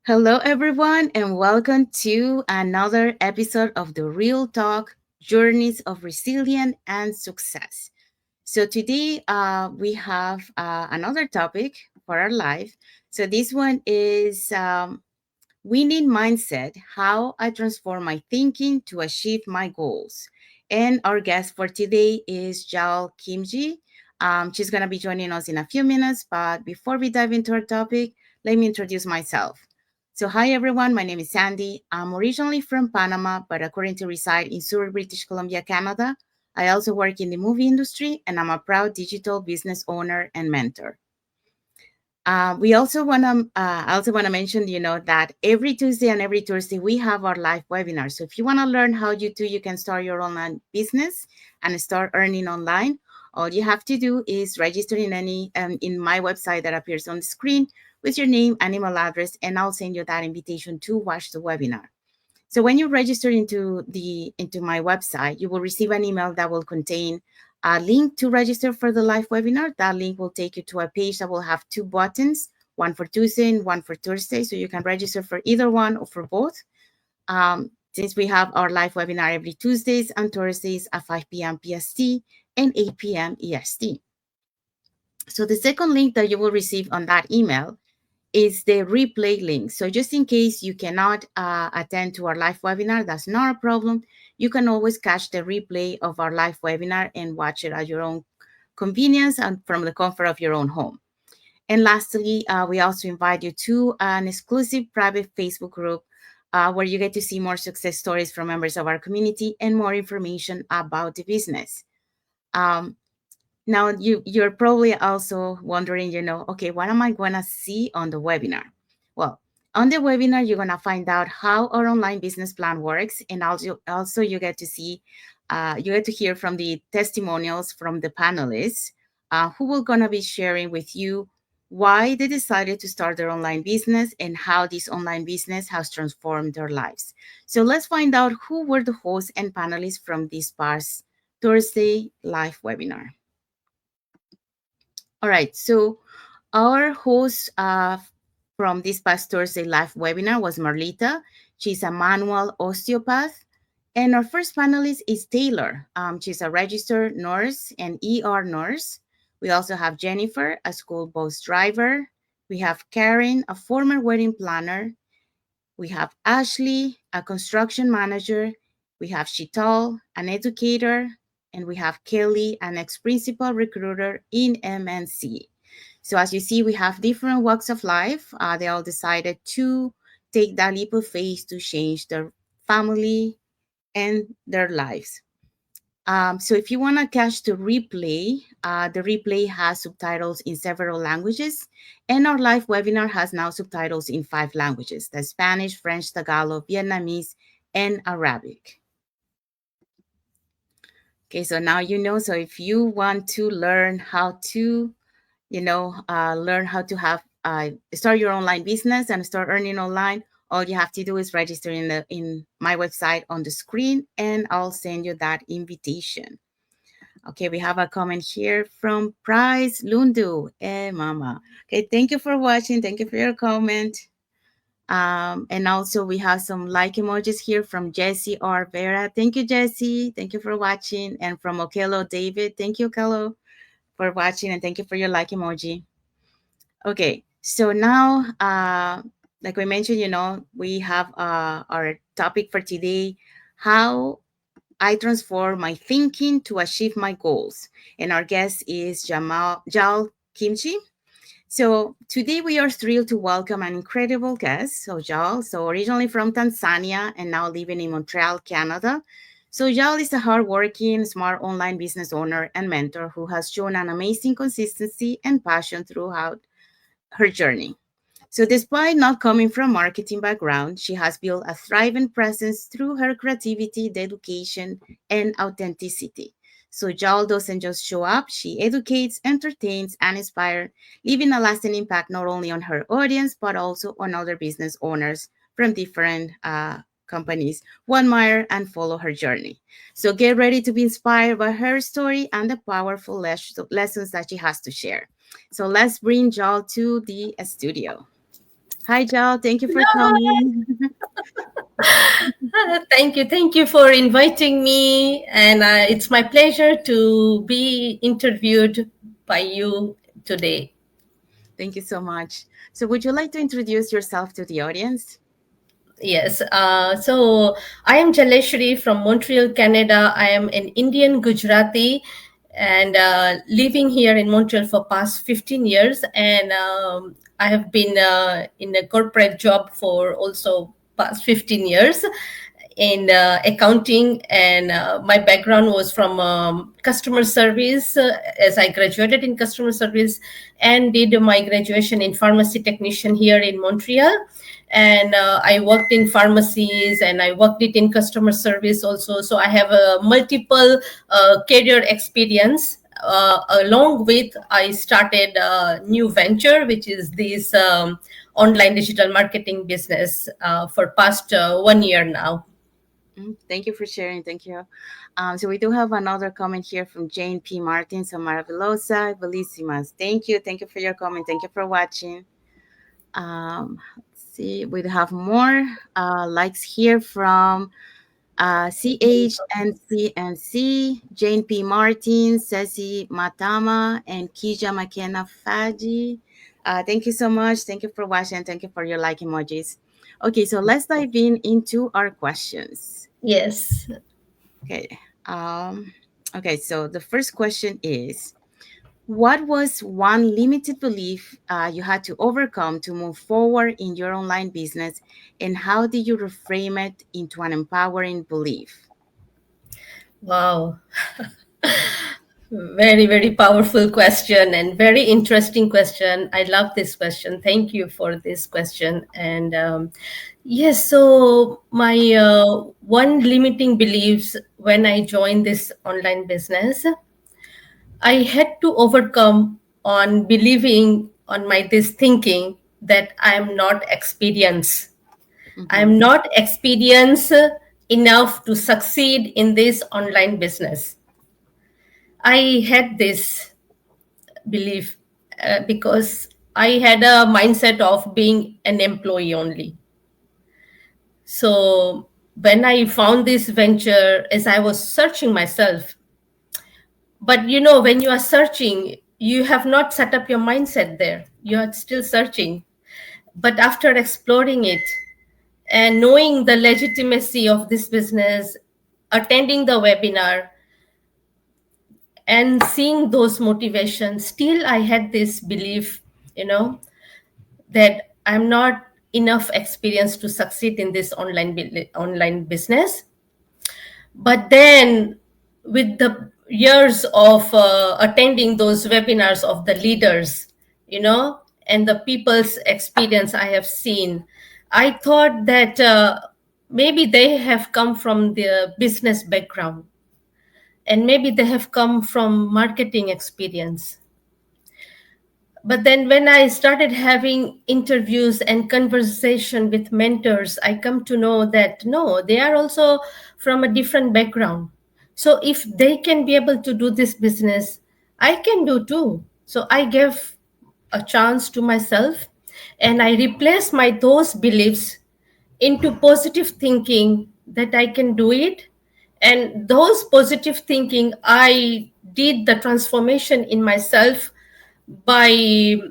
Hello, everyone, and welcome to another episode of the Real Talk Journeys of Resilience and Success. So, today we have another topic for our life. So, this one is winning mindset, how I transform my thinking to achieve my goals. And our guest for today is Jal Kimji. She's going to be joining us in a few minutes, but before we dive into our topic, let me introduce myself. So, hi everyone, my name is Sandy. I'm originally from Panama, but I currently reside in Surrey, British Columbia, Canada. I also work in the movie industry, and I'm a proud digital business owner and mentor. We also want to mention, that every Tuesday and every Thursday we have our live webinar. So if you want to learn how you can start your online business and start earning online, all you have to do is register in my website that appears on the screen with your name and email address, and I'll send you that invitation to watch the webinar. So when you register into my website, you will receive an email that will contain a link to register for the live webinar. That link will take you to a page that will have two buttons, one for Tuesday and one for Thursday. So you can register for either one or for both. Since we have our live webinar every Tuesdays and Thursdays at 5 p.m. PST and 8 p.m. EST. So the second link that you will receive on that email is the replay link. So just in case you cannot attend to our live webinar, that's not a problem. You can always catch the replay of our live webinar and watch it at your own convenience and from the comfort of your own home. And lastly, we also invite you to an exclusive private Facebook group where you get to see more success stories from members of our community and more information about the business. Um, Now you're probably also wondering, okay, what am I gonna see on the webinar? Well, on the webinar, you're gonna find out how our online business plan works, and also you get to see, you get to hear from the testimonials from the panelists, who will gonna be sharing with you why they decided to start their online business and how this online business has transformed their lives. So let's find out who were the hosts and panelists from this past Thursday live webinar. All right, so our host from this past Thursday live webinar was Marlita. She's a manual osteopath. And our first panelist is Taylor. She's a registered nurse and ER nurse. We also have Jennifer, a school bus driver. We have Karen, a former wedding planner. We have Ashley, a construction manager. We have Shital, an educator. And we have Kelly, an ex-principal recruiter in MNC. So as you see, we have different walks of life. They all decided to take that leap of faith to change their family and their lives. So if you want to catch the replay has subtitles in several languages, and our live webinar has now subtitles in 5 languages: the Spanish, French, Tagalog, Vietnamese, and Arabic. Okay, so now you know. So if you want to learn how to, learn how to have start your online business and start earning online, all you have to do is register in my website on the screen, and I'll send you that invitation. Okay, we have a comment here from Price Lundu. Mama. Okay, thank you for watching. Thank you for your comment. And also we have some like emojis here from Jesse R. Vera. Thank you, Jesse. Thank you for watching. And from Okello David. Thank you, Okello, for watching, and thank you for your like emoji. Okay, so now, like we mentioned, we have our topic for today: how I transform my thinking to achieve my goals. And our guest is Jal Kimchi. So today we are thrilled to welcome an incredible guest. So Jal, so originally from Tanzania and now living in Montreal, Canada. So Jal is a hardworking, smart online business owner and mentor who has shown an amazing consistency and passion throughout her journey. So, despite not coming from marketing background, she has built a thriving presence through her creativity, dedication, and authenticity. So, Jal doesn't just show up; she educates, entertains, and inspires, leaving a lasting impact not only on her audience but also on other business owners from different companies who admire and follow her journey. So, get ready to be inspired by her story and the powerful lessons that she has to share. So let's bring Jal to the studio. Hi, Jal. Thank you for Hi. coming. Thank you for inviting me, and it's my pleasure to be interviewed by you today. Thank you so much. So, would you like to introduce yourself to the audience? Yes, so I am Jaleshri from Montreal, Canada. I am an Indian Gujarati and living here in Montreal for past 15 years. And I have been in a corporate job for also past 15 years in accounting. And my background was from customer service as I graduated in customer service and did my graduation in pharmacy technician here in Montreal, and I worked in pharmacies and I worked it in customer service also, so I have a multiple career experience. Along with, I started a new venture, which is this online digital marketing business for past 1 year now. Thank you for sharing. Thank you. So, we do have another comment here from Jane P. Martin. So, maravillosa, bellísimas. Thank you. Thank you for your comment. Thank you for watching. Let's see, we have more likes here from CHNCNC, Jane P. Martin, Ceci Matama, and Kija McKenna Faji. Thank you so much. Thank you for watching. Thank you for your like emojis. Okay, so let's dive into our questions. Yes. Okay. Um, okay, so the first question is, what was one limited belief you had to overcome to move forward in your online business, and how did you reframe it into an empowering belief? Wow. Very, very powerful question and very interesting question. I love this question. Thank you for this question. And yes, so my one limiting beliefs when I joined this online business, I had to overcome on believing on my this thinking that I am not experienced. I Mm-hmm. am not experienced enough to succeed in this online business. I had this belief because I had a mindset of being an employee only. So when I found this venture, as I was searching myself, but when you are searching, you have not set up your mindset there. You are still searching. But after exploring it and knowing the legitimacy of this business, attending the webinar, and seeing those motivations, still I had this belief, you know, that I'm not enough experienced to succeed in this online business. But then, with the years of attending those webinars of the leaders, and the people's experience I have seen, I thought that maybe they have come from the business background and maybe they have come from marketing experience. But then when I started having interviews and conversation with mentors, I come to know that no, they are also from a different background. So if they can be able to do this business, I can do too. So I gave a chance to myself and I replaced my those beliefs into positive thinking that I can do it. And those positive thinking, I did the transformation in myself by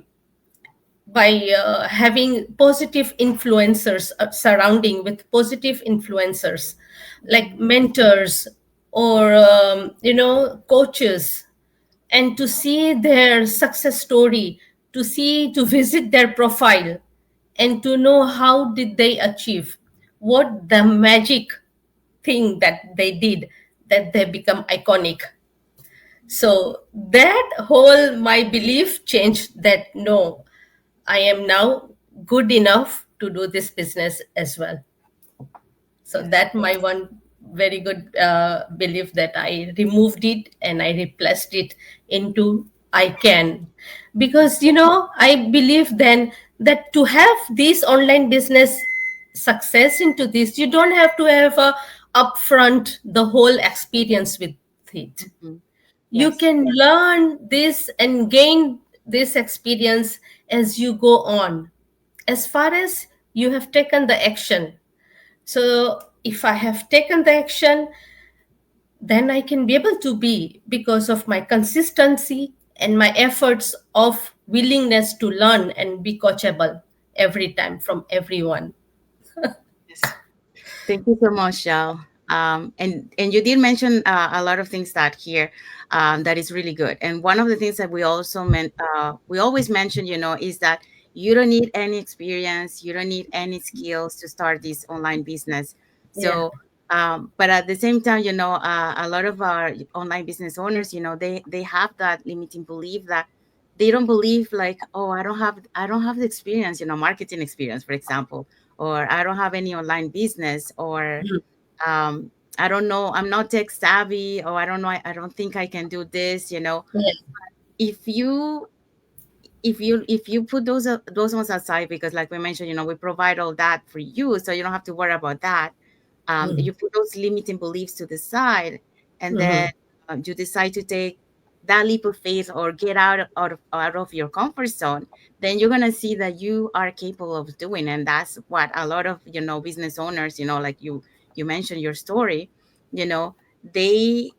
having positive influencers, surrounding with positive influencers like mentors or coaches, and to see their success story, to visit their profile and to know how did they achieve, what the magic thing that they did, that they become iconic. So that whole my belief changed, that no, I am now good enough to do this business as well. So Yes. that my one very good belief, that I removed it and I replaced it into I can. Because I believe then that to have this online business success into this, you don't have to have a upfront the whole experience with it. Mhm. You Yes. can learn this and gain this experience as you go on. as far as you have taken the action. So if I have taken the action, then I can be able to be, because of my consistency and my efforts of willingness to learn and be coachable every time from everyone. Yes. Thank you so much, Shal. And you did mention a lot of things that here that is really good. And one of the things that we also meant, we always mention, is that you don't need any experience, you don't need any skills to start this online business. Yeah. So, but at the same time, a lot of our online business owners, they have that limiting belief that they don't believe like, oh, I don't have the experience, marketing experience, for example, or I don't have any online business, or Mhm. um, I don't know, I'm not tech savvy, or I don't know, I don't think I can do this. Yeah. If you if you put those ones aside, because like we mentioned, we provide all that for you, so you don't have to worry about that. Mhm. You put those limiting beliefs to the side, and then Mhm. you decide to take that leap of faith or get out of your comfort zone. Then you're gonna see that you are capable of doing, and that's what a lot of business owners, like you mentioned your story, you know they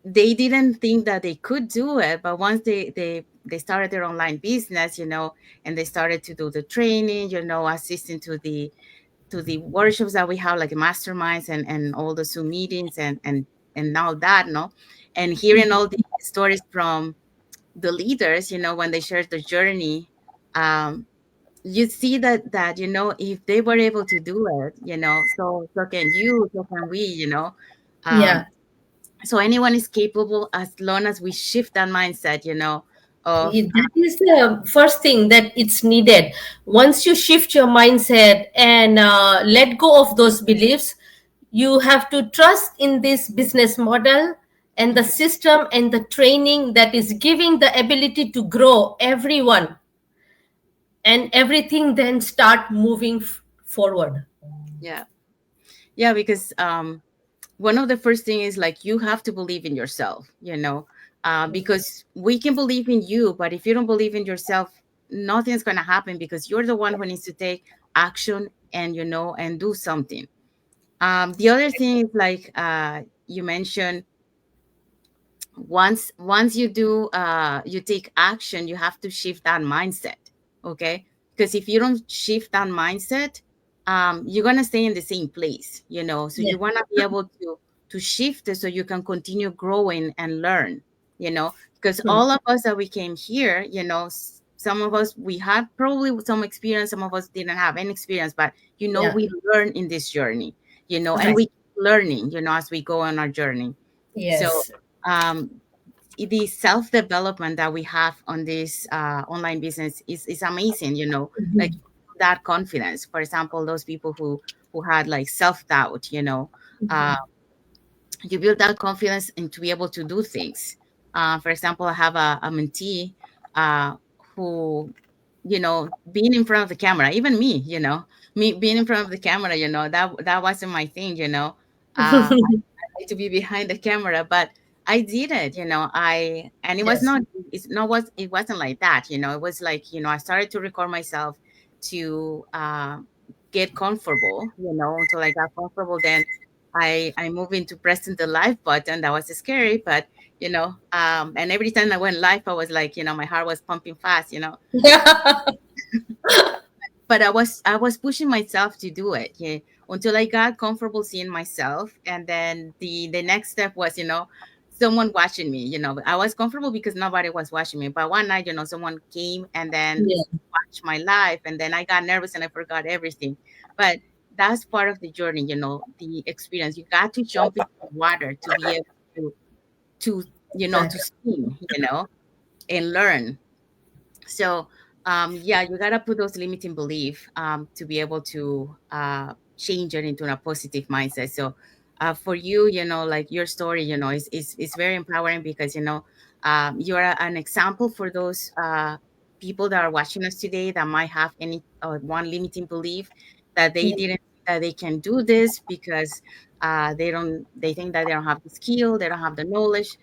they didn't think that they could do it, but once they started their online business, and they started to do the training, assisting to the workshops that we have, like masterminds and all the Zoom meetings and now that, no, and hearing all the stories from the leaders, when they share the journey, um, you see that if they were able to do it, so can you, so can we, Yeah. um, so anyone is capable as long as we shift that mindset, of That is the first thing that it's needed. Once you shift your mindset and let go of those beliefs, you have to trust in this business model and the system and the training that is giving the ability to grow everyone, and everything then start moving forward. yeah, yeah, because one of the first thing is like you have to believe in yourself, because we can believe in you, but if you don't believe in yourself, nothing's going to happen, because you're the one who needs to take action and and do something. The other thing is like you mentioned, once you take action, you have to shift that mindset. Okay, because if you don't shift that mindset, you're gonna stay in the same place, so Yeah. you want to be able to shift it so you can continue growing and learn, because Hmm. all of us that we came here, some of us, we had probably some experience, some of us didn't have any experience, but Yeah. we learn in this journey, and Right. we keep learning, as we go on our journey. So Yes. um, the self development that we have on this online business is amazing. Like Mhm. that confidence. For example, those people who had like self doubt. Uh, you build that confidence and to be able to do things. For example, I have a mentee uh, who, being in front of the camera, even me being in front of the camera, that wasn't my thing. Like to be behind the camera, but I did it. And it was Yes. not, it wasn't like that. It was like, I started to record myself to get comfortable, until I got comfortable. Then I moved into pressing the live button. That was scary, but and every time I went live, I was like, my heart was pumping fast, but I was pushing myself to do it, yeah, until I got comfortable seeing myself. And then the next step was, someone watching me. I was comfortable because nobody was watching me. But one night, someone came and then Yeah. watched my life, and then I got nervous and I forgot everything. But that's part of the journey, the experience. You got to jump into the water to be able to Right. to swim, and learn. So yeah, you gotta put those limiting belief to be able to change it into a positive mindset. So for you, like your story, is very empowering, because you're an example for those people that are watching us today that might have any one limiting belief, that they Yeah. didn't, that they can do this because they think that they don't have the skill, they don't have the knowledge.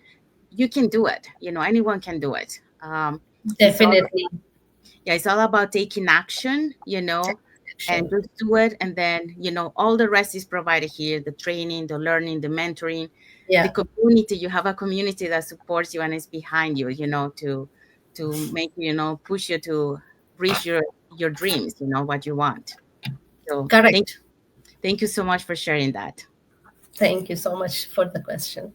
You can do it. Anyone can do it. It's all Definitely. Yeah, it's all about taking action, and Action. just do it. And then, all the rest is provided here, the training, the learning, the mentoring, the Yeah, community. You have a community that supports you and is behind you, to make you, push you to reach your dreams, what you want. So correct. thank you so much for sharing that. Thank you so much for the question.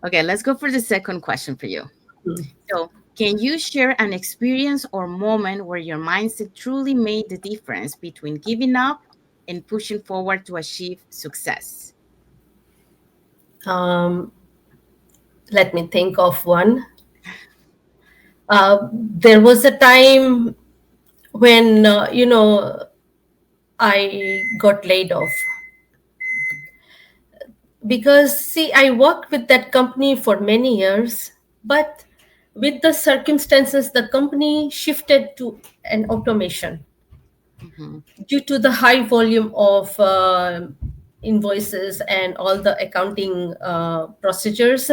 Okay, let's go for the second question for you. Mm. So, can you share an experience or moment where your mindset truly made the difference between giving up and pushing forward to achieve success? Um, Let me think of one. There was a time when, I got laid off because, see, I worked with that company for many years, but with the circumstances, the company shifted to an automation Mm-hmm. due to the high volume of invoices and all the accounting procedures.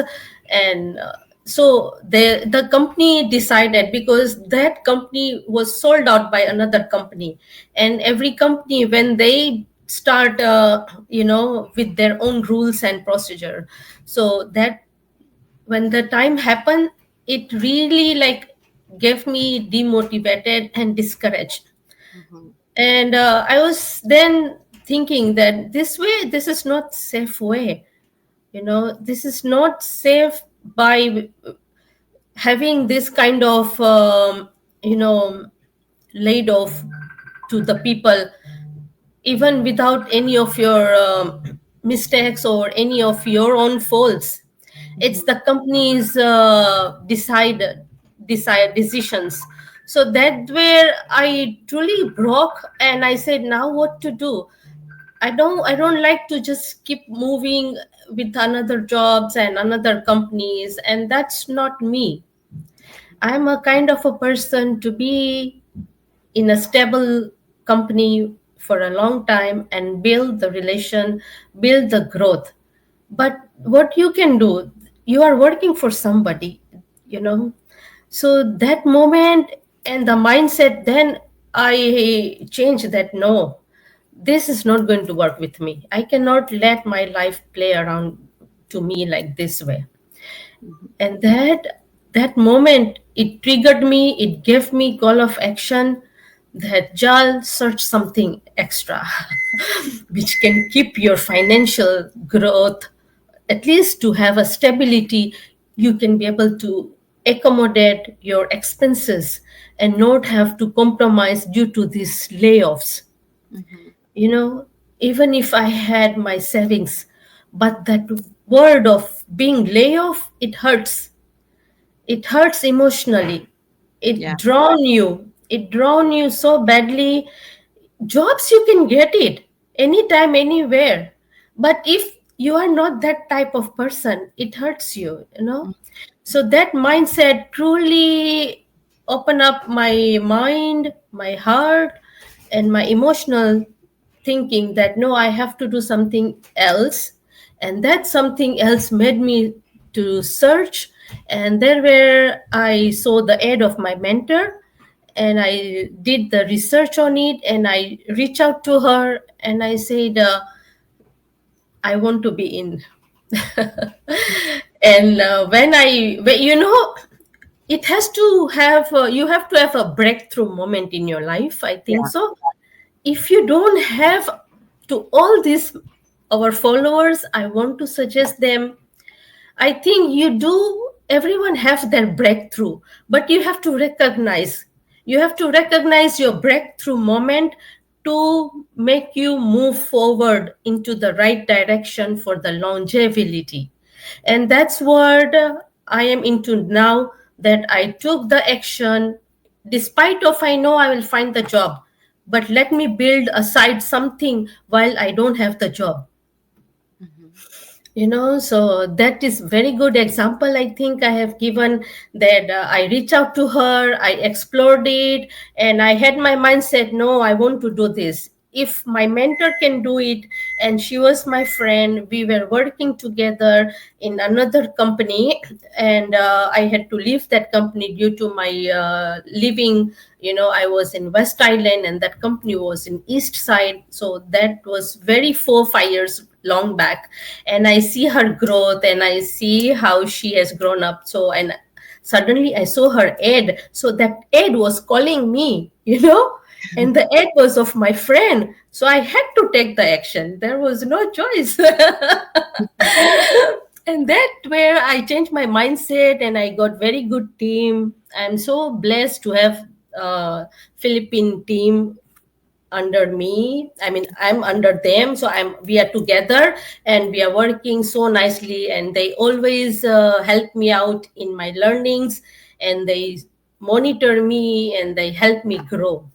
And so the company decided, because that company was sold out by another company, and every company, when they start with their own rules and procedure, so that when the time happened, it really like gave me demotivated and discouraged. Mm-hmm. And I was then thinking that this way, this is not safe way, this is not safe by having this kind of you know laid off to the people, even without any of your mistakes or any of your own faults. Mm-hmm. It's the company's decide decisions. So that where I truly broke, and I said, now what to do? I don't like to just keep moving with another jobs and another companies, and that's not me. I'm a kind of a person to be in a stable company for a long time and build the relation, build the growth. But what you can do, you are working for somebody, you know. So that moment and the mindset, then I changed that. No, this is not going to work with me. I cannot let my life play around to me like this way. Mm-hmm. And that moment, it triggered me, it gave me call of action, that Jal, search something extra which can keep your financial growth, at least to have a stability. You can be able to accommodate your expenses and not have to compromise due to these layoffs. Mm-hmm. you know Even if I had my savings, but that word of being layoff, it hurts emotionally. Yeah. It drawn you so badly. Jobs, you can get it anytime, anywhere, but if you are not that type of person, it hurts you. So that mindset truly open up my mind, my heart, and my emotional thinking, that no, I have to do something else. And that something else made me to search, and there where I saw the ad of my mentor, and I did the research on it, and I reached out to her, and I said, I want to be in. And it has to have you have to have a breakthrough moment in your life, I think Yeah. so. If you don't have, to all these our followers, I want to suggest them, I think you do, everyone have their breakthrough, but you have to recognize your breakthrough moment to make you move forward into the right direction for the longevity. And that's what I am into now, that I took the action despite of I know I will find the job, but let me build aside something while I don't have the job. Mm-hmm. So that is very good example, I think I have given, that I reach out to her, I explored it, and I had my mindset, no, I want to do this. if my mentor can do it, and she was my friend, we were working together in another company, and I had to leave that company due to my living. I was in West Island and that company was in East Side, so that was very 4 5 years long back. And I see her growth and I see how she has grown up. So, and suddenly I saw her ad, so that ad was calling me, and the ad was of my friend, so I had to take the action. There was no choice. And that where I changed my mindset and I got very good team. I'm so blessed to have Philippine team under me. I mean, I'm under them, so we are together and we are working so nicely, and they always help me out in my learnings, and they monitor me and they help me grow.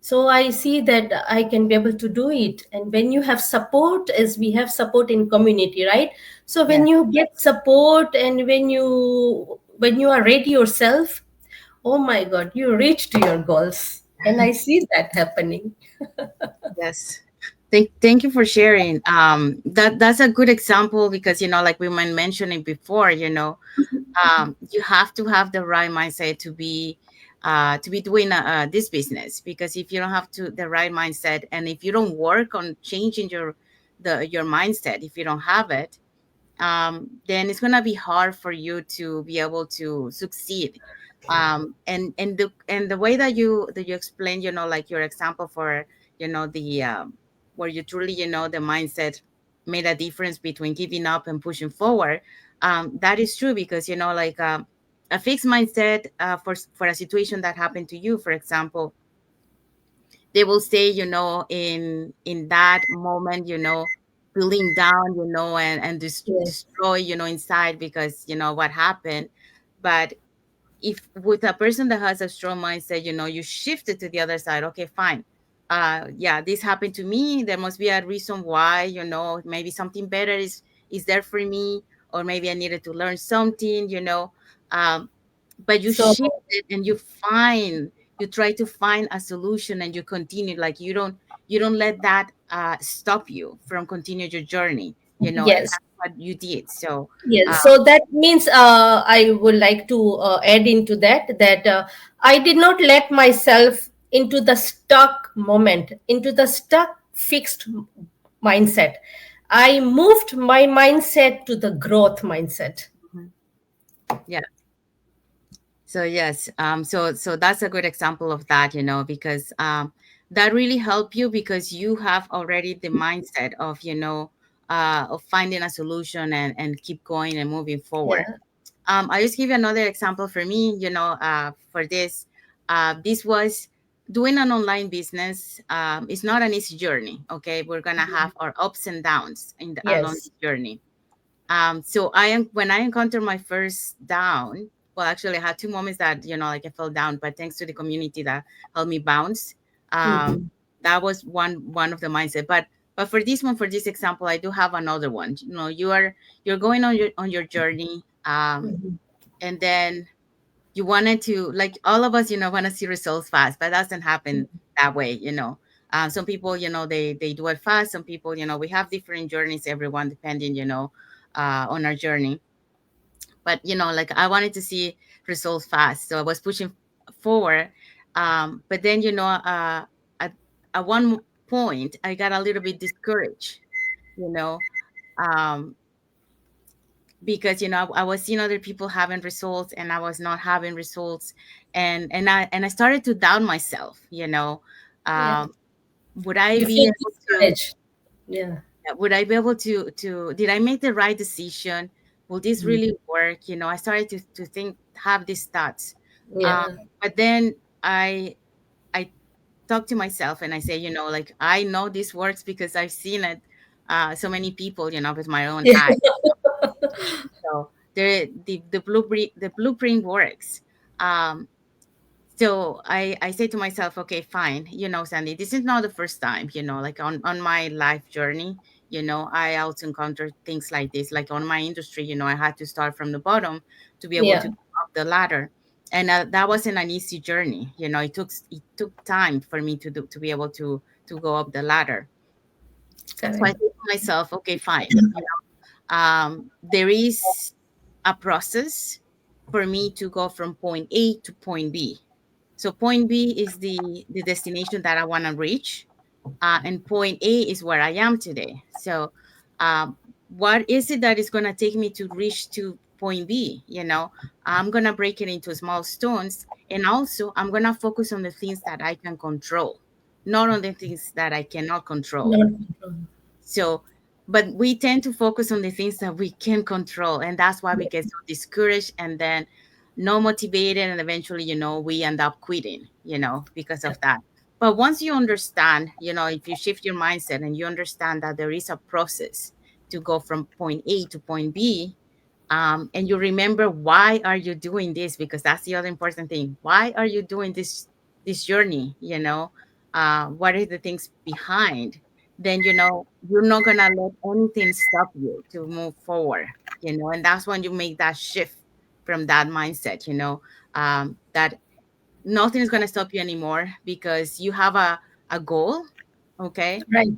So I see that I can be able to do it. And when you have support, as we have support in community, right? So Yeah. when you get support and when you are ready yourself, oh my god, you reach to your goals. And I see that happening. Yes. Thank you for sharing. That's a good example because like we were mentioning before, you have to have the right mindset to be doing this business. Because if you don't have the right mindset, and if you don't work on changing your mindset, if you don't have it, then it's gonna be hard for you to be able to succeed. And the way that you explain, like your example for the where you truly the mindset made a difference between giving up and pushing forward. That is true because like a fixed mindset for a situation that happened to you, for example, they will say, in that moment, feeling down, and Yes. destroy, inside, because what happened. But if with a person that has a strong mindset, you shift it to the other side. Okay, fine. Yeah, this happened to me. There must be a reason why, maybe something better is there for me, or maybe I needed to learn something, um, but you So shift it and you try to find a solution, and you continue. Like you don't let that stop you from continue your journey, and yes. that's what you did. So Yes, uh, so that means I would like to add into that I did not let myself into the stuck moment, into the stuck fixed mindset. I moved my mindset to the growth mindset. mhm. Yeah. So yes, so that's a good example of that, because that really help you because you have already the mindset of finding a solution and keep going and moving forward. Yeah. I just give you another example for me, for this. This was doing an online business. It's not an easy journey. Okay, we're gonna have our ups and downs along Yes. the journey. So I am when I encountered my first down. Well, actually, I had two moments that like I fell down, but thanks to the community that helped me bounce. Um, Mhm. that was one of the mindset. But for this one, for this example, I do have another one. You're going on your journey, Mhm. and then you wanted to, like, all of us, want to see results fast, but that doesn't happen that way. Some people, they do it fast. Some people, we have different journeys, everyone, depending, on our journey. But like I wanted to see results fast, so I was pushing forward. But then at, at one point I got a little bit discouraged, you know um because I was seeing other people having results and I was not having results. And I started to doubt myself. Yeah. um would I You be feel able to discouraged. Yeah. did I make the right decision? Will this Mhm. really work? I started to think, have these thoughts. um Yeah. but then I talk to myself and I say, like, I know this works because I've seen it so many people, with my own Yeah. eyes. So the blueprint works. Um, so I say to myself, okay, fine, Sandy, this is not the first time, like on my life journey. I also encountered things like this, like on my industry. I had to start from the bottom to be able to Yeah. go up the ladder. And that wasn't an easy journey. It took time for me to be able to go up the ladder. So I Correct. think to myself, okay, fine. There is a process for me to go from point A to point B. So point B is the destination that I want to reach, and point A is where I am today. So, um, what is it that is going to take me to reach to point B? I'm going to break it into small stones, and also I'm going to focus on the things that I can control, not on the things that I cannot control. Not control. So, but we tend to focus on the things that we can control, and that's why we get so discouraged and then not motivated, and eventually, we end up quitting, because of that. But once you understand, if you shift your mindset and you understand that there is a process to go from point A to point B, and you remember why are you doing this, because that's the other important thing. Why are you doing this journey? What are the things behind? Then you're not gonna let anything stop you to move forward. And that's when you make that shift from that mindset. That nothing is gonna stop you anymore because you have a goal. Okay, Right.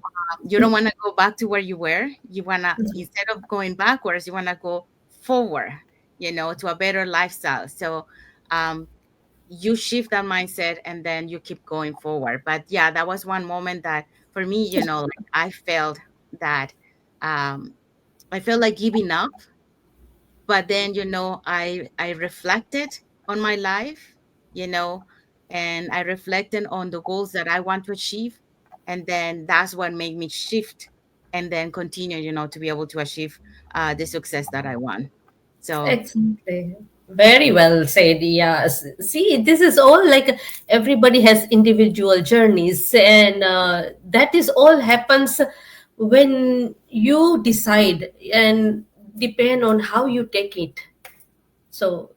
you don't want to go back to where you were. You want to, instead of going backwards, you want to go forward, to a better lifestyle. So um, you shift that mindset and then you keep going forward. But yeah, that was one moment that for me, like I felt that um, I felt like giving up. But then I reflected on my life, you know and I reflected on the goals that I want to achieve, and then that's what made me shift and then continue, to be able to achieve the success that I want. So Exactly. Very well said. Yes. See, this is all like everybody has individual journeys, and that is all happens when you decide and depend on how you take it. So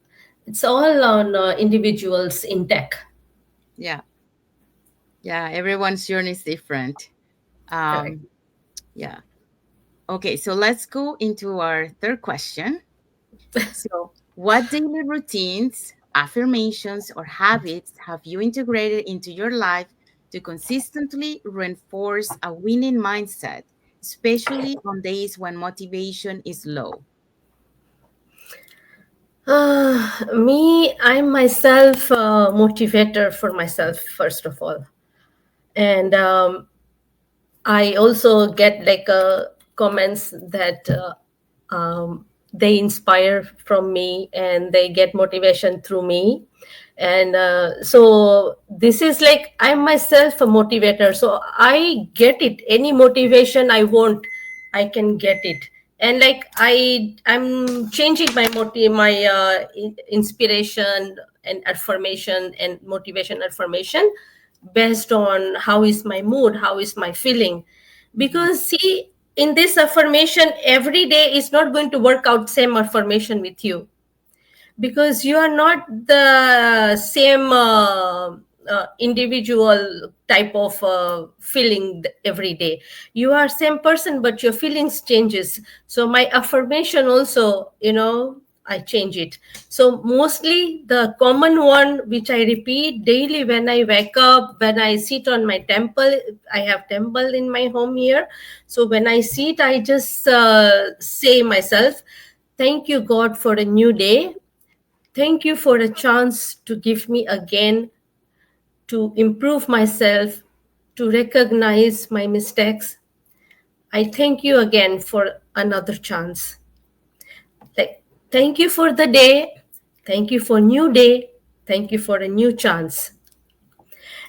it's all on individuals in tech. yeah, yeah, everyone's journey is different. Correct. um yeah. Okay, so let's go into our third question. So, what daily routines, affirmations, or habits have you integrated into your life to consistently reinforce a winning mindset, especially on days when motivation is low? I'm myself a motivator for myself, first of all. And I also get like comments that they inspire from me and they get motivation through me. And so this is like I'm myself a motivator. So I get it. Any motivation I want, I can get it. And like I'm changing my inspiration and affirmation and motivation affirmation based on how is my mood, how is my feeling. Mhm. Because see, in this affirmation every day is not going to work out same affirmation with you, because you are not the same individual type of feeling every day. You are same person but your feelings changes. So my affirmation also, I change it. So mostly the common one which I repeat daily when I wake up, when I sit on my temple. I have temple in my home here. So when I sit, I just say myself, thank you God for a new day. Thank you for a chance to give me again to improve myself, to recognize my mistakes. I thank you again for another chance. Like, thank you for the day. Thank you for new day. Thank you for a new chance.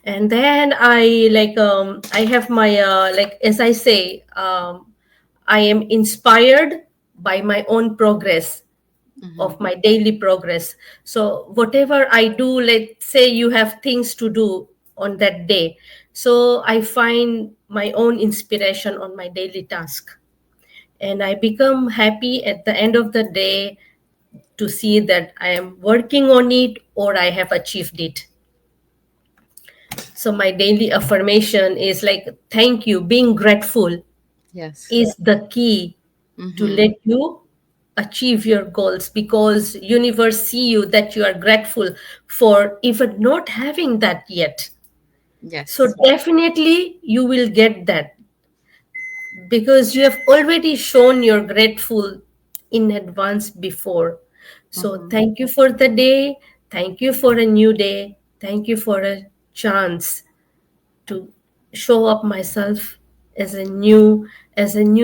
And then I have my like as I say, I am inspired by my own progress, Mhm. of my daily progress. So whatever I do, let's say you have things to do on that day, so I find my own inspiration on my daily task, and I become happy at the end of the day to see that I am working on it or I have achieved it. So my daily affirmation is like thank you. Being grateful Yes. is the key to Mm-hmm. let you achieve your goals, because universe see you that you are grateful for even not having that yet. So Yes. definitely you will get that, because you have already shown you're grateful in advance before. So Mm-hmm. thank you for the day. Thank you for a new day. Thank you for a chance to show up myself as a new,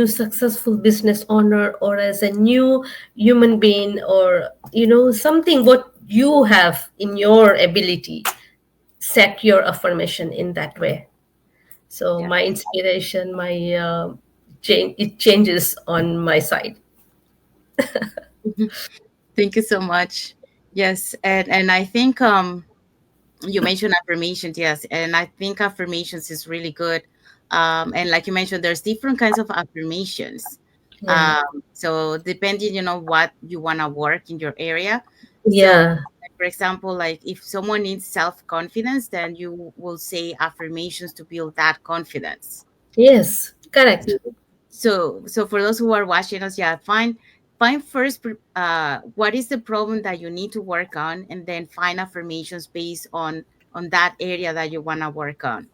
successful business owner, or as a new human being, or something what you have in your ability. Set your affirmation in that way. So Yeah. my inspiration, my change, it changes on my side. Thank you so much. Yes, and I think you mentioned affirmations, yes, and I think affirmations is really good. And like you mentioned, there's different kinds of affirmations. Yeah. So depending, what you want to work in your area. So, Yeah. like, for example, like if someone needs self-confidence, then you will say affirmations to build that confidence. Yes. So, Correct. so for those who are watching us, yeah, find first what is the problem that you need to work on, and then find affirmations based on that area that you want to work on.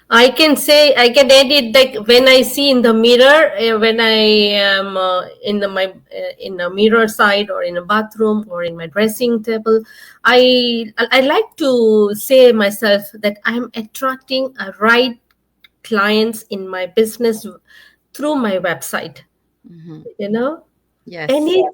I can say I can edit, like when I see in the mirror, when I am in in a mirror side, or in a bathroom, or in my dressing table. I like to say myself that I'm attracting a right clients in my business through my website. Hmm. You know, and Yes. it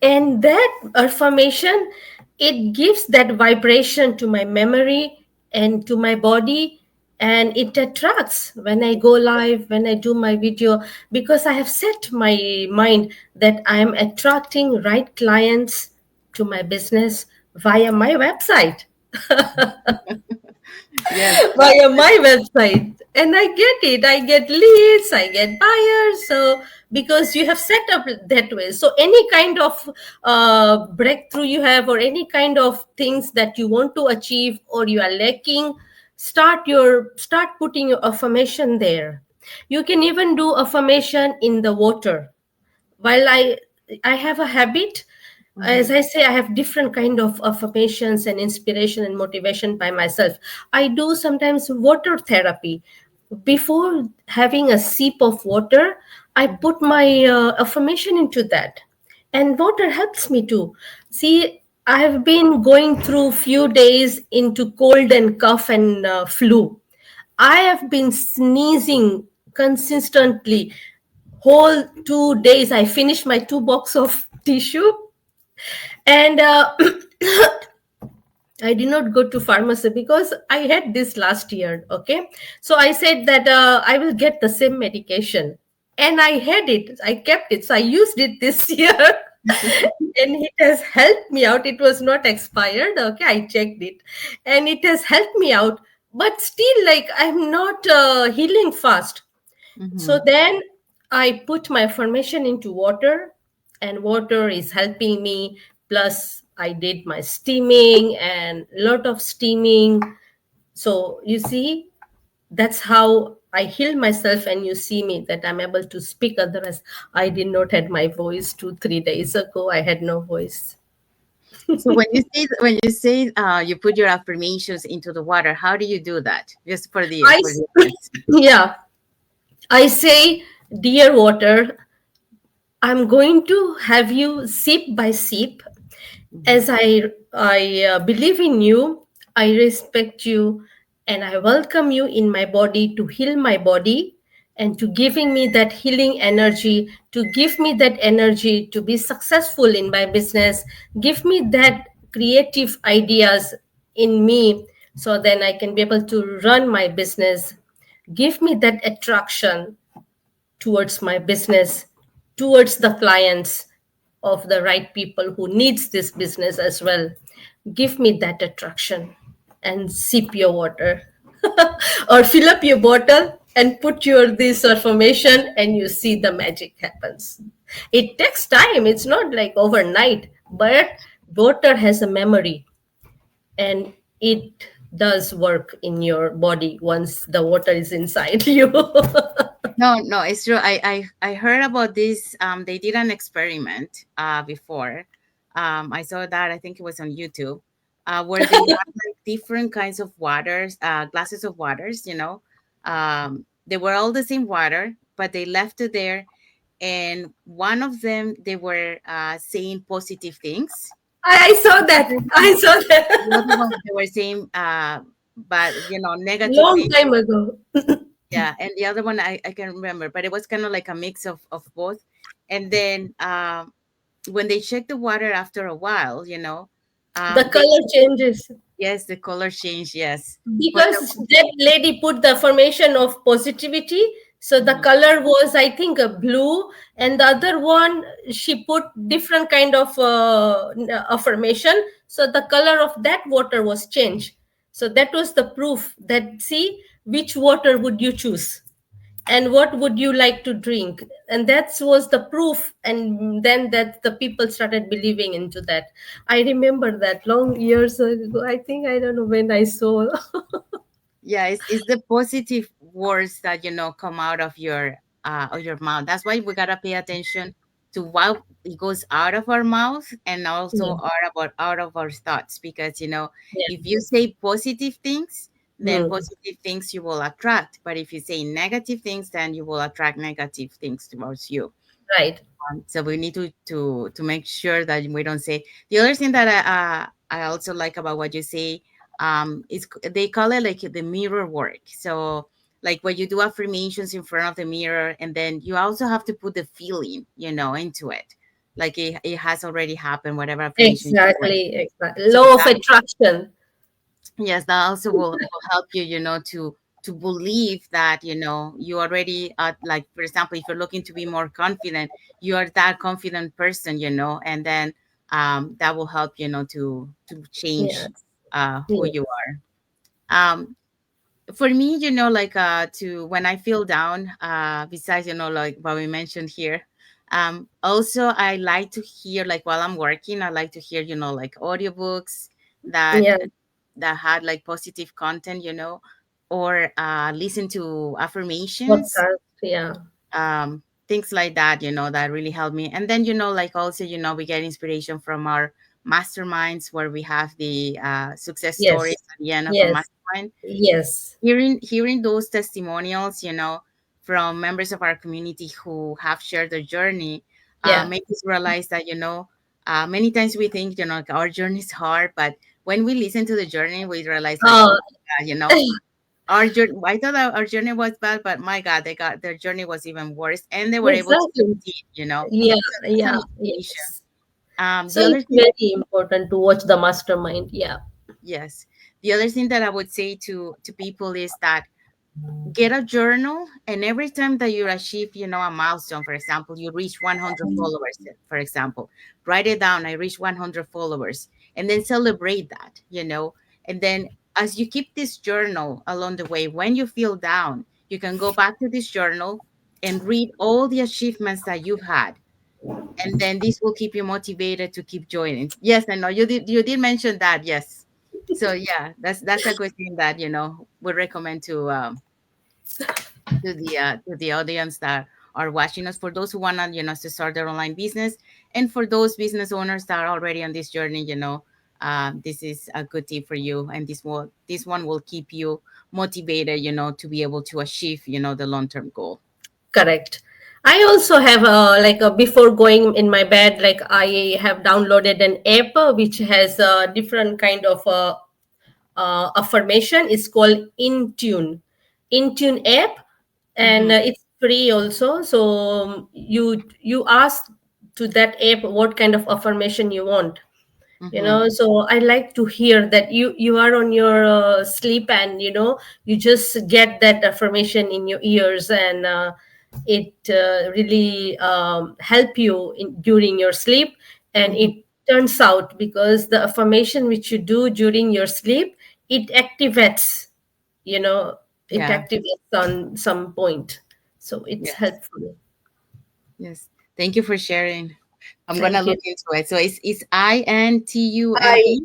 and that affirmation, it gives that vibration to my memory and to my body, and it attracts when I go live, when I do my video, because I have set my mind that I am attracting right clients to my business via my website. Yes. Via my website, and I get it, I get leads, I get buyers. So because you have set up that way, so any kind of breakthrough you have, or any kind of things that you want to achieve, or you are lacking, start putting your affirmation there. You can even do affirmation in the water. While I have a habit, as Hmm. I say, I have different kind of affirmations and inspiration and motivation by myself. I do sometimes water therapy. Before having a sip of water, I put my affirmation into that, and water helps me too. See, I have been going through few days into cold and cough and flu. I have been sneezing consistently. Whole 2 days, I finished my 2 box of tissue, and I did not go to pharmacy because I had this last year. Okay, so I said that I will get the same medication, and I had it. I kept it, so I used it this year, and it has helped me out. It was not expired. Okay, I checked it, and it has helped me out. But still, like, I'm not healing fast. So Hmm. then I put my formation into water, and water is helping me. Plus, I did my steaming and lot of steaming. So you see, that's how I heal myself, and you see me that I'm able to speak. Otherwise, I did not had my voice 2 3 days ago. I had no voice. So when you say you put your affirmations into the water, how do you do that? Just for the I for the audience. yeah, I say, dear water, I'm going to have you sip by sip. Hmm. As I believe in you, I respect you, and I welcome you in my body to heal my body, and to giving me that healing energy, to give me that energy to be successful in my business. Give me that creative ideas in me, so then I can be able to run my business. Give me that attraction towards my business, towards the clients of the right people who needs this business as well. Give me that attraction, and sip your water, or fill up your bottle and put your this affirmation, and you see the magic happens. It takes time, it's not like overnight, but water has a memory, and it does work in your body once the water is inside you. No, no, it's true. I heard about this. They did an experiment before. I saw that. I think it was on YouTube. where they have like different kinds of waters, glasses of waters, they were all the same water, but they left it there. And one of them, they were saying positive things. I saw that. I saw The other that. one, they were saying, but negative Long things. time ago. Yeah, and the other one I can remember, but it was kind of like a mix of both. And then when they checked the water after a while, The they color changes. yes, the color changed, yes. But Because that lady put the affirmation of positivity, so the mhm, color was, I think, a blue, and the other one she put different kind of affirmation, so the color of that water was changed. So that was the proof that, see, which water would you choose and what would you like to drink, and that was the proof. And then that the people started believing into that. I remember that long years ago. I think, I don't know when I saw. yeah, it's the positive words that come out of your mouth. That's why we gotta pay attention to what it goes out of our mouth, and also Yeah, out of our thoughts, because yeah. if you say positive things, then Hmm. positive things you will attract. But if you say negative things, then you will attract negative things towards you. Right. So we need to make sure that we don't say. The other thing that I also like about what you say, is they call it like the mirror work. So like when you do affirmations in front of the mirror, and then you also have to put the feeling into it, like it has already happened, whatever affirmation you were. Exactly. Exactly. So Law of that, attraction. yes, that also will help you, to believe that, you already, like, for example, if you're looking to be more confident, you are that confident person, and then that will help, to Yeah. change who Yeah. you are. For me, like, to when I feel down, besides, like what we mentioned here, also I like to hear, like, while I'm working, I like to hear, like audiobooks that Yeah. had like positive content, or listen to affirmations, Podcast. Yeah. things like that, that really help me. And then, like, also, we get inspiration from our masterminds, where we have the success stories Yes. at the end of a Yes. mastermind. Yes. Hearing those testimonials, from members of our community who have shared their journey, Yeah. make us realize that, many times we think, like, our journey is hard, but when we listen to the journey, we realize, like, Oh, oh my God, our journey, I thought our journey was bad, but my God, their journey was even worse, and they were able to exactly. succeed, Yeah. so that's a Yeah. motivation. Yes. So The other it's thing, very important to watch the mastermind. Yeah. yes, the other thing that I would say to people is that get a journal, and every time that you achieve, a milestone, for example, you reach 100 followers, for example, write it down. I reach 100 followers, and then celebrate that, and then as you keep this journal along the way, when you feel down, you can go back to this journal and read all the achievements that you've had, and then this will keep you motivated to keep joining. Yes, I know you did mention that. Yes, so yeah, that's a good thing that, we recommend to the audience that are watching us, for those who want to, to start their online business, and for those business owners that are already on this journey, this is a good tip for you, and this one will keep you motivated, to be able to achieve, the long-term goal. Correct. I also have like before going in my bed, like I have downloaded an app which has a different kind of affirmation. It's called Intune. Intune app, and Mm-hmm, it's free also. So you ask to that app what kind of affirmation you want. mm-hmm. So I like to hear that you are on your sleep, and you just get that affirmation in your ears, and it really help you during your sleep. And Mm-hmm. it turns out, because the affirmation which you do during your sleep, it activates, you know it Yeah. activates on some point, so it's Yes. helpful. Yes, thank you for sharing. I'm gonna Thank you. look into it. So it's INTUNE. I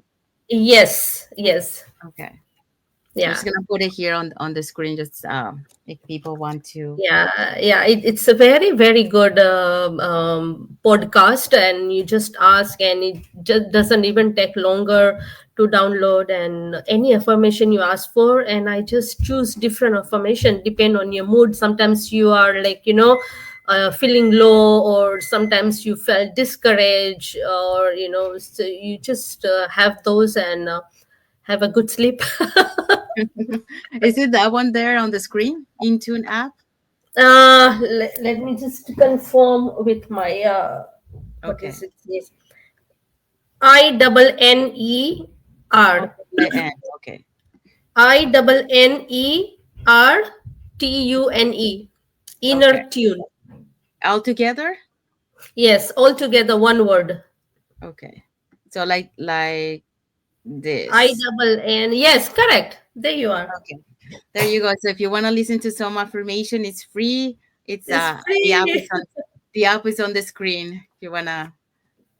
Yes, yes. Okay. I'm just Yeah. gonna put it here on the screen, just if people want to. Yeah, it's a very, very good podcast, and you just ask, and it just doesn't even take longer to download. And any affirmation you ask for, and I just choose different affirmation depend on your mood. Sometimes you are like, feeling low, or sometimes you felt discouraged, or so you just have those and have a good sleep. Is it that one there on the screen? Intune app? Let me just confirm with my what is Okay. it? Yes, INNER, Okay. The end. Okay. INNERTUNE, Okay. inner tune. All together? Yes, all together, one word. Okay. So like I this. double N. Yes, correct. There you are. Okay. There you go. So if you want to listen to some affirmation, it's free. It's It's the app is free. on the screen if you wanna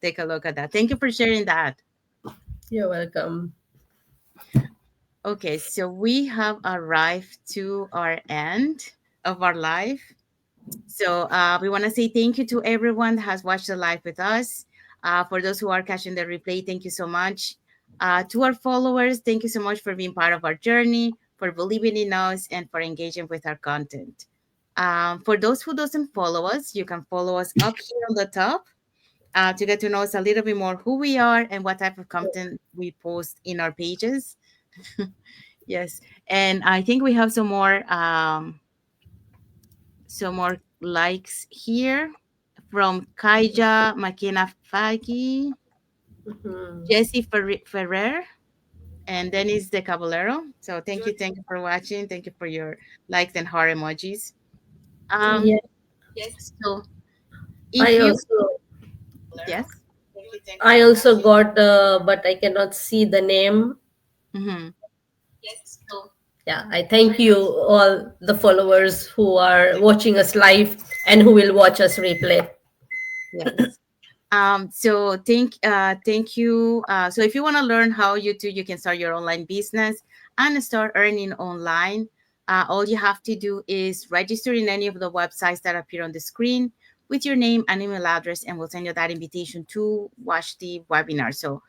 take a look at that. Thank you for sharing that. You're welcome. Okay, so we have arrived to our end of our live. So we want to say thank you to everyone that has watched the live with us. For those who are catching the replay, thank you so much. To our followers, thank you so much for being part of our journey, for believing in us, and for engaging with our content. For those who doesn't follow us, you can follow us up here on the top to get to know us a little bit more who we are and what type of content we post in our pages. Yes, and I think we have some more likes here from Kaija Makina Fagi, Mhm. Jesse Ferrer, and Dennis De Caballero. So thank you for watching. Thank you for your likes and heart emojis. Um, Yeah, so if I you also yes, I also got, but I cannot see the name. mm-hmm. Yeah, I thank you all the followers who are watching us live and who will watch us replay. Yes. So thank you. So if you want to learn how you can start your online business and start earning online, all you have to do is register in any of the websites that appear on the screen with your name and email address, and we'll send you that invitation to watch the webinar. So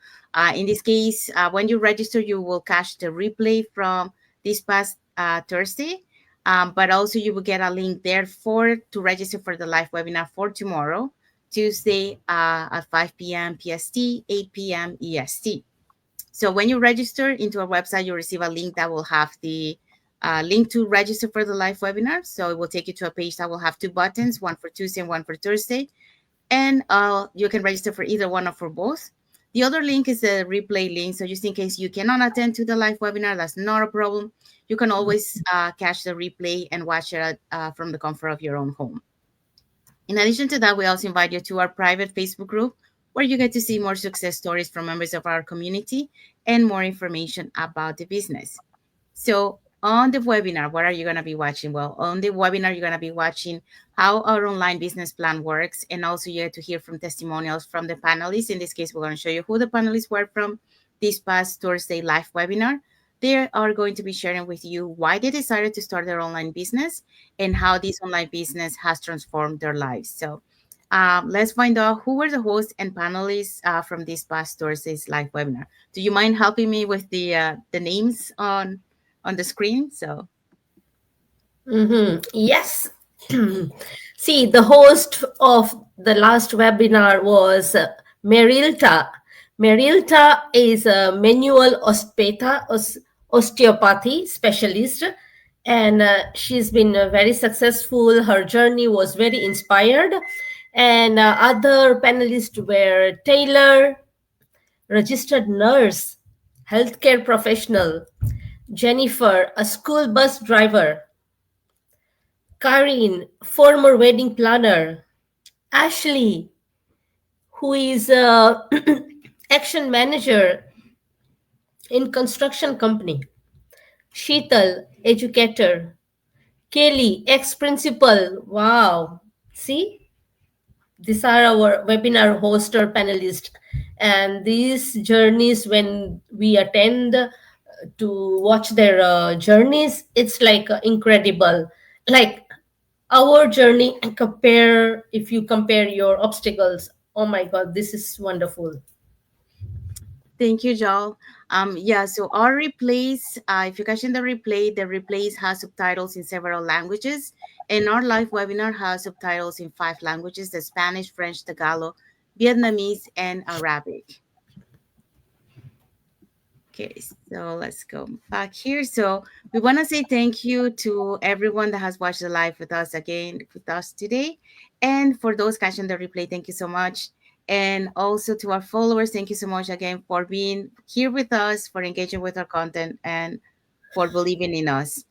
in this case, when you register, you will catch the replay from this past Thursday. But also you will get a link there for to register for the live webinar for tomorrow, Tuesday at 5 p.m. PST, 8 p.m. EST. So when you register into our website, you'll receive a link that will have the link to register for the live webinar. So it will take you to a page that will have two buttons, one for Tuesday and one for Thursday. And you can register for either one or for both. The other link is the replay link. So just in case you cannot attend to the live webinar, that's not a problem. You can always catch the replay and watch it from the comfort of your own home. In addition to that, we also invite you to our private Facebook group where you get to see more success stories from members of our community and more information about the business. So, on the webinar, what are you going to be watching? Well, on the webinar, you're going to be watching how our online business plan works, and also you get to hear from testimonials from the panelists. In this case, we're going to show you who the panelists were from this past Thursday live webinar. They are going to be sharing with you why they decided to start their online business and how this online business has transformed their lives. So, let's find out who were the hosts and panelists from this past Thursday's live webinar. Do you mind helping me with the names on the screen? So, Yes. See, the host of the last webinar was Merilta. Merilta is a manual osteopathy specialist, and she's been very successful. Her journey was very inspired. And other panelists were Taylor, registered nurse, healthcare professional, Jennifer, a school bus driver, Karin, former wedding planner, Ashley, who is a action manager in construction company, Sheetal, educator, Kelly, ex-principal. Wow. See, these are our webinar host or panelists. And these journeys, when we attend to watch their journeys. It's like incredible. Like our journey, and compare, if you compare your obstacles, oh my god, this is wonderful. Thank you, Joel. Yeah, so our replays, if you catch in the replays has subtitles in several languages. And our live webinar has subtitles in 5 languages: the Spanish, French, Tagalog, Vietnamese, and Arabic. Okay, so let's go back here. So we want to say thank you to everyone that has watched the live with us again with us today. And for those catching the replay, thank you so much. And also to our followers, thank you so much again for being here with us, for engaging with our content, and for believing in us.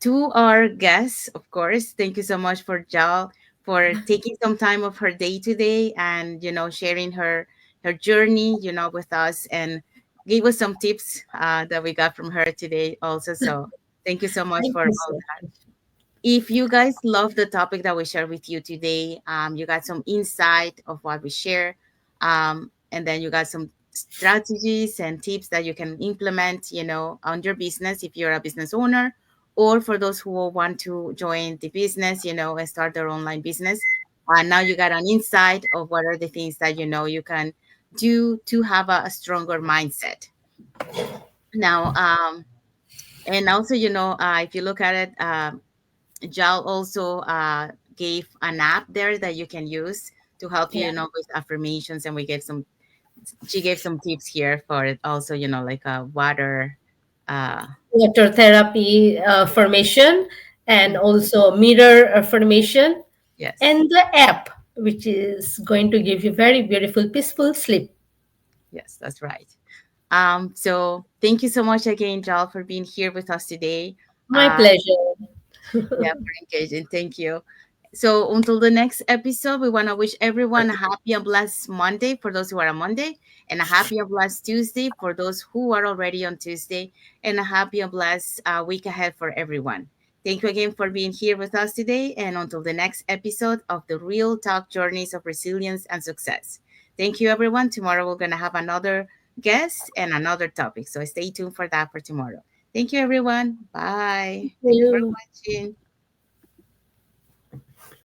To our guests, of course, thank you so much for Jal for taking some time of her day today and sharing her journey with us, and gave us some tips that we got from her today also. So thank you so much Thank for you all so that. much. If you guys love the topic that we share with you today, you got some insight of what we share, and then you got some strategies and tips that you can implement, on your business if you're a business owner, or for those who want to join the business, and start their online business. Now you got an insight of what are the things that you can do to have a stronger mindset. Now, and also, if you look at it, Jal also gave an app there that you can use to help you, Yeah. with affirmations, and she gave some tips here for it also, like water. Uh, Water therapy formation, and mm, also mirror formation, yes, and the app which is going to give you very beautiful peaceful sleep. yes, that's right. So thank you so much again, Jal, for being here with us today. My Uh, pleasure. Yeah, for engaging. Thank you. So until the next episode, we want to wish everyone a happy and blessed Monday for those who are on Monday, and a happy and blessed Tuesday for those who are already on Tuesday, and a happy and blessed week ahead for everyone. Thank you again for being here with us today, and until the next episode of the Real Talk Journeys of Resilience and Success. Thank you, everyone. Tomorrow we're going to have another guest and another topic. So stay tuned for that for tomorrow. Thank you, everyone. Bye. Thank Thank you for you. watching.